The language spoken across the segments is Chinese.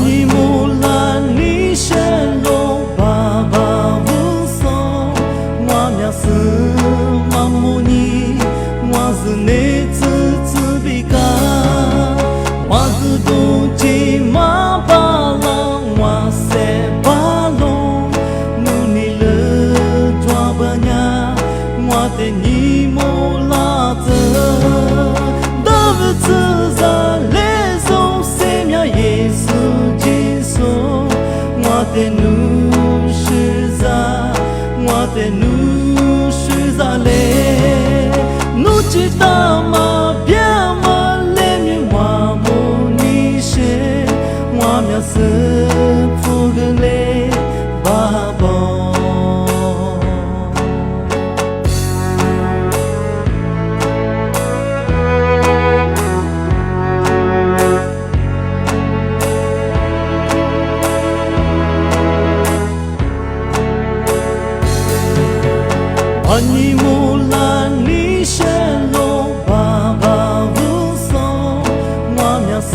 你木兰你神龙爸爸无双，我面是马木尼，我是你自比嘎，我是东京马巴郎，我是巴龙，努尼了抓巴呀，我的你木拉子，都不自在来送生命耶稣。我的奴是在，我的奴是在嘞，奴知道吗？别嘛嘞咪我木尼些，我苗是富个嘞巴宝。你木兰你神龙爸爸无双，我面是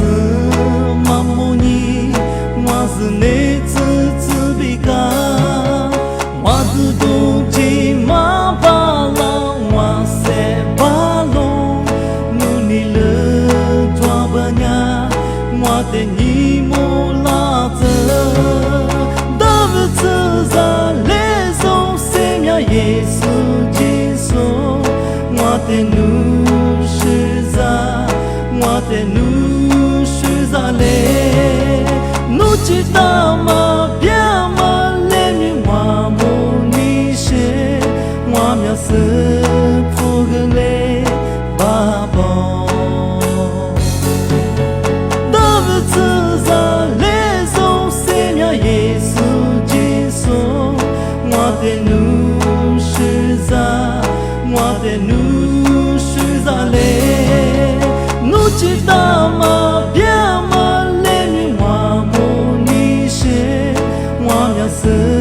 马木尼，我是你自比嘎，我是东京马巴郎，我是巴龙，努尼了抓巴呀，我的你木拉子，都不自在来送生命耶稣。我的奴是在，我的奴是在嘞，奴知道吗？别嘛嘞咪我木尼些，我苗是富个嘞巴宝，都不自在来送生命耶稣基督，我的奴是在，我的奴是在嘞，奴知道吗？别嘛嘞咪我木尼些，我苗是。